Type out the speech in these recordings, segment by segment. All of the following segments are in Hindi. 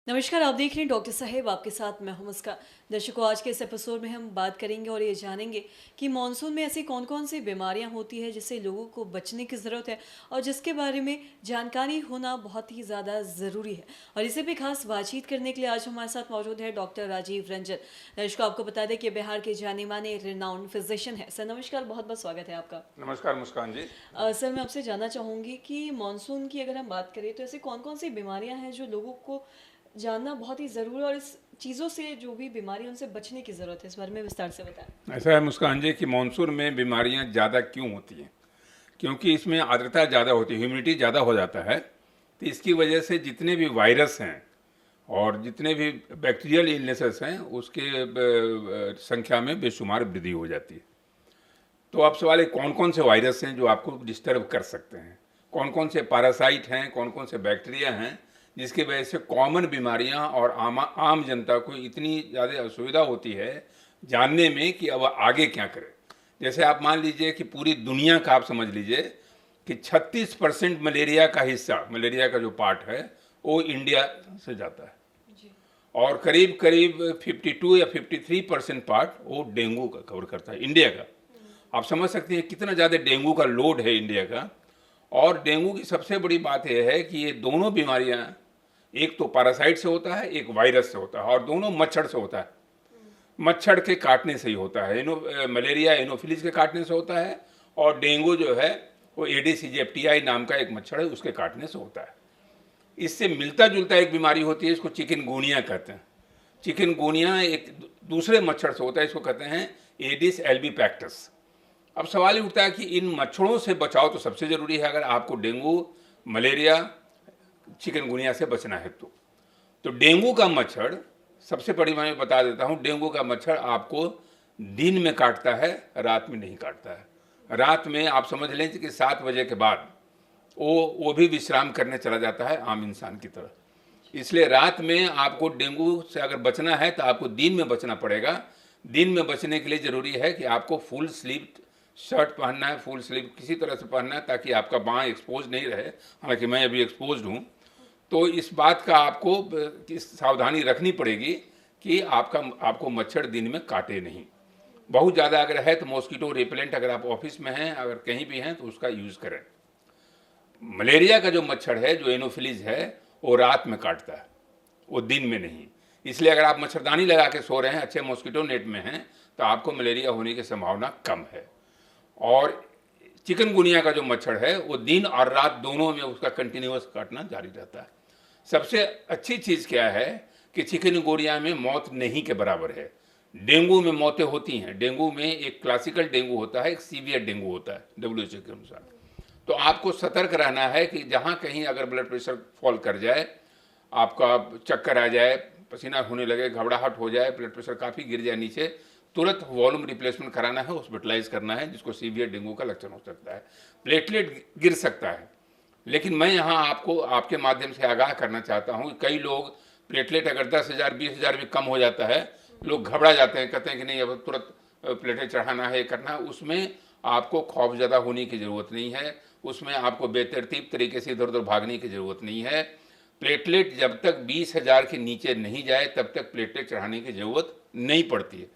नमस्कार, आप देख रहे हैं डॉक्टर साहेब, आपके साथ मैं हूं मुस्कान। दर्शकों, आज के इस एपिसोड में हम बात करेंगे और ये जानेंगे कि मॉनसून में ऐसी कौन-कौन सी बीमारियां होती हैं जिससे लोगों को बचने की ज़रूरत है और जिसके बारे में जानकारी होना बहुत ही ज़्यादा ज़रूरी है। और इसी पे खास बातचीत करने के लिए आज हमारे साथ मौजूद है डॉक्टर राजीव रंजन। दर्शकों, आपको बता दें कि बिहार के जाने-माने रिनाउंड फिजिशियन हैं। सर नमस्कार, बहुत-बहुत स्वागत है आपका। नमस्कार मुस्कान जी। सर, मैं आपसे जानना चाहूँगी कि मॉनसून की अगर हम बात करें तो ऐसी कौन-कौन सी बीमारियां हैं जो लोगों को जानना बहुत ही ज़रूरी है और इस चीज़ों से जो भी बीमारी है उनसे बचने की ज़रूरत है, इस बारे में विस्तार से बताएं। ऐसा है मुस्कान जी कि मानसून में बीमारियां ज़्यादा क्यों होती हैं? क्योंकि इसमें आर्द्रता ज़्यादा होती है, ह्यूमिडिटी ज़्यादा हो जाता है। तो इसकी वजह से जितने भी वायरस हैं और जितने भी बैक्टीरियल इलनेसेस हैं उसके संख्या में बेशुमार वृद्धि हो जाती है। तो अब सवाल है कौन कौन से वायरस हैं जो आपको डिस्टर्ब कर सकते हैं, कौन कौन से पैरासाइट हैं, कौन कौन से बैक्टीरिया हैं जिसकी वजह से कॉमन बीमारियां और आम जनता को इतनी ज़्यादा असुविधा होती है जानने में कि अब आगे क्या करें। जैसे आप मान लीजिए कि पूरी दुनिया का आप समझ लीजिए कि 36% मलेरिया का हिस्सा, मलेरिया का जो पार्ट है वो इंडिया से जाता है जी। और करीब करीब 52 या 53% पार्ट वो डेंगू का कवर करता है इंडिया का। आप समझ सकते हैं कितना ज़्यादा डेंगू का लोड है इंडिया का। और डेंगू की सबसे बड़ी बात यह है कि ये दोनों बीमारियां एक तो पैरासाइट से होता है, एक वायरस से होता है और दोनों मच्छर से होता है। मच्छर के काटने से ही होता है। मलेरिया एनोफिलिस के काटने से होता है और डेंगू जो है वो एडिस इजिप्टियाई नाम का एक मच्छर है उसके काटने से होता है। इससे मिलता जुलता एक बीमारी होती है, इसको चिकनगुनिया कहते हैं। चिकनगुनिया एक दूसरे मच्छर से होता है, इसको कहते हैं एडिस एल्बीपैक्टस। अब सवाल ये उठता है कि इन मच्छरों से बचाव तो सबसे ज़रूरी है अगर आपको डेंगू, मलेरिया, चिकनगुनिया से बचना है तो डेंगू का मच्छर, सबसे बड़ी मैं बता देता हूँ, डेंगू का मच्छर आपको दिन में काटता है, रात में नहीं काटता है। रात में आप समझ लें कि 7 बजे के बाद वो भी विश्राम करने चला जाता है आम इंसान की तरह। इसलिए रात में आपको डेंगू से अगर बचना है तो आपको दिन में बचना पड़ेगा। दिन में बचने के लिए ज़रूरी है कि आपको फुल स्लीव शर्ट पहनना है, फुल स्लीव किसी तरह से पहनना है ताकि आपका बाँह एक्सपोज नहीं रहे। हालांकि मैं अभी एक्सपोज हूँ, तो इस बात का आपको सावधानी रखनी पड़ेगी कि आपको मच्छर दिन में काटे नहीं। बहुत ज़्यादा अगर है तो मॉस्किटो रिपेलेंट अगर आप ऑफिस में हैं, अगर कहीं भी हैं तो उसका यूज़ करें। मलेरिया का जो मच्छर है, जो एनोफिलीज है, वो रात में काटता है, वो दिन में नहीं। इसलिए अगर आप मच्छरदानी लगा के सो रहे हैं, अच्छे मॉस्किटो नेट में हैं, तो आपको मलेरिया होने की संभावना कम है। और चिकनगुनिया का जो मच्छर है वो दिन और रात दोनों में उसका कंटिन्यूअस काटना जारी रहता है। सबसे अच्छी चीज़ क्या है कि चिकनगुनिया में मौत नहीं के बराबर है। डेंगू में मौतें होती हैं। डेंगू में एक क्लासिकल डेंगू होता है, एक सीवियर डेंगू होता है WHO के अनुसार। तो आपको सतर्क रहना है कि जहाँ कहीं अगर ब्लड प्रेशर फॉल कर जाए, आपका चक्कर आ जाए, पसीना होने लगे, घबराहट हो जाए, ब्लड प्रेशर काफ़ी गिर जाए नीचे, तुरंत वॉल्यूम रिप्लेसमेंट कराना है, हॉस्पिटलाइज करना है, जिसको सीवियर डेंगू का लक्षण हो सकता है। प्लेटलेट गिर सकता है। लेकिन मैं यहाँ आपको आपके माध्यम से आगाह करना चाहता हूँ कि कई लोग प्लेटलेट अगर 10,000 20,000 भी कम हो जाता है, लोग घबरा जाते हैं, कहते हैं कि नहीं अब तुरंत प्लेटलेट चढ़ाना है, करना है। उसमें आपको खौफजदा होने की ज़रूरत नहीं है, उसमें आपको बेतरतीब तरीके से इधर उधर भागने की ज़रूरत नहीं है। प्लेटलेट जब तक 20,000 के नीचे नहीं जाए तब तक प्लेटलेट चढ़ाने की ज़रूरत नहीं पड़ती है।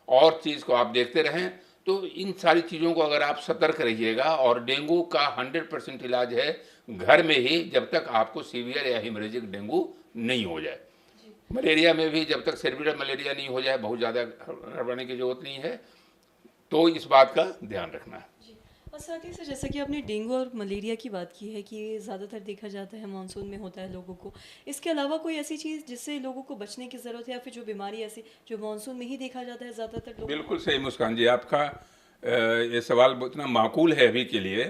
और चीज़ को आप देखते रहें तो इन सारी चीज़ों को अगर आप सतर्क रहिएगा। और डेंगू का 100% इलाज है घर में ही, जब तक आपको सीवियर या हेमरेजिक डेंगू नहीं हो जाए। मलेरिया में भी जब तक सर्विलर मलेरिया नहीं हो जाए, बहुत ज़्यादा घबराने की ज़रूरत नहीं है। तो इस बात का ध्यान रखना है। जी। और साथ ही से जैसा कि आपने डेंगू और मलेरिया की बात की है कि ये ज़्यादातर देखा जाता है मानसून में होता है लोगों को। इसके अलावा कोई ऐसी चीज़ जिससे लोगों को बचने की ज़रूरत है या फिर जो बीमारी ऐसी जो मानसून में ही देखा जाता है ज़्यादातर लोगों को? बिल्कुल सही मुस्कान जी, आपका ये सवाल इतना माकूल है अभी के लिए,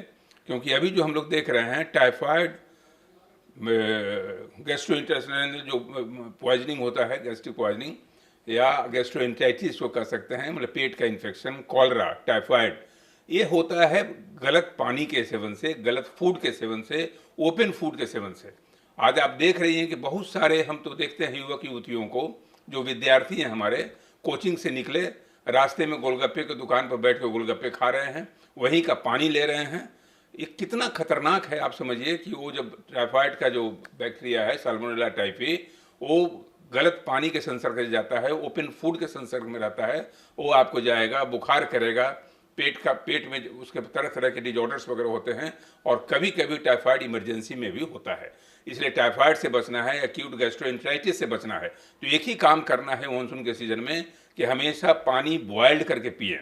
क्योंकि अभी जो हम लोग देख रहे हैं टाइफाइड, गैस्ट्रोइंटेस्टाइनल जो पॉइजनिंग होता है, गैस्ट्रिक पॉइजनिंग या गैस्ट्रोइंटाइटिस को कह सकते हैं, मतलब पेट का इन्फेक्शन, कॉलरा, टाइफाइड, ये होता है गलत पानी के सेवन से, गलत फूड के सेवन से, ओपन फूड के सेवन से। आज आप देख रही हैं कि बहुत सारे, हम तो देखते हैं युवक युवतियों को, जो विद्यार्थी हैं हमारे, कोचिंग से निकले, रास्ते में गोलगप्पे की दुकान पर बैठ कर गोलगप्पे खा रहे हैं, वहीं का पानी ले रहे हैं। ये कितना खतरनाक है आप समझिए कि वो जब टाइफाइड का जो बैक्टीरिया है, साल्मोनेला टाइफी, वो गलत पानी के संसर्ग में जाता है, ओपन फूड के संसर्ग में रहता है, वो आपको जाएगा, बुखार करेगा, पेट में उसके तरह तरह के डिजॉर्डर्स वगैरह होते हैं, और कभी कभी टाइफाइड इमरजेंसी में भी होता है। इसलिए टाइफाइड से बचना है, एक्यूट गैस्ट्रोएंटेराइटिस से बचना है, तो एक ही काम करना है मानसून के सीजन में कि हमेशा पानी बॉयल्ड करके पिएं।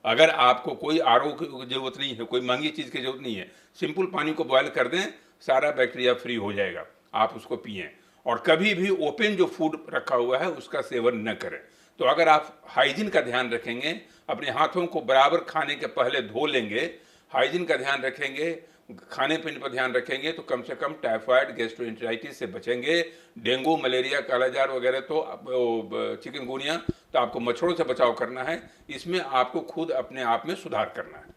अगर आपको कोई आरओ की जरूरत नहीं है, कोई महंगी चीज़ की जरूरत नहीं है, सिंपल पानी को बॉयल कर दें, सारा बैक्टीरिया फ्री हो जाएगा, आप उसको पिएं। और कभी भी ओपन जो फूड रखा हुआ है उसका सेवन न करें। तो अगर आप हाइजीन का ध्यान रखेंगे, अपने हाथों को बराबर खाने के पहले धो लेंगे, हाइजीन का ध्यान रखेंगे, खाने पीने पर ध्यान रखेंगे, तो कम से कम टाइफाइड गैस्ट्रोएंटेराइटिस से बचेंगे। डेंगू, मलेरिया, कालाजार वगैरह तो चिकनगुनिया, तो आपको मच्छरों से बचाव करना है। इसमें आपको खुद अपने आप में सुधार करना है।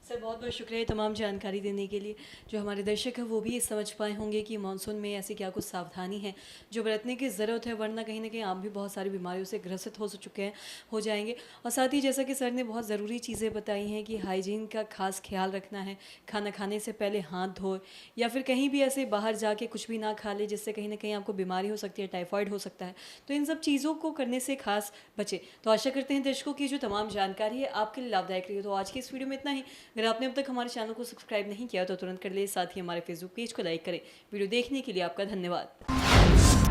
सर बहुत बहुत शुक्रिया तमाम जानकारी देने के लिए। जो हमारे दर्शक हैं वो भी ये समझ पाए होंगे कि मानसून में ऐसी क्या कुछ सावधानी है जो बरतने की ज़रूरत है, वरना कहीं ना कहीं आप भी बहुत सारी बीमारियों से ग्रसित हो चुके हैं, हो जाएंगे। और साथ ही जैसा कि सर ने बहुत ज़रूरी चीज़ें बताई हैं कि हाइजीन का खास ख्याल रखना है, खाना खाने से पहले हाथ धोए, या फिर कहीं भी ऐसे बाहर जाके कुछ भी ना खा ले जिससे कहीं ना कहीं आपको बीमारी हो सकती है, टाइफाइड हो सकता है। तो इन सब चीज़ों को करने से खास बचे। तो आशा करते हैं दर्शकों की जो तमाम जानकारी है आपके लिए लाभदायक रही हो। तो आज की इस वीडियो में इतना ही। अगर आपने अब तक हमारे चैनल को सब्सक्राइब नहीं किया तो तुरंत कर ले, साथ ही हमारे फेसबुक पेज को लाइक करें। वीडियो देखने के लिए आपका धन्यवाद।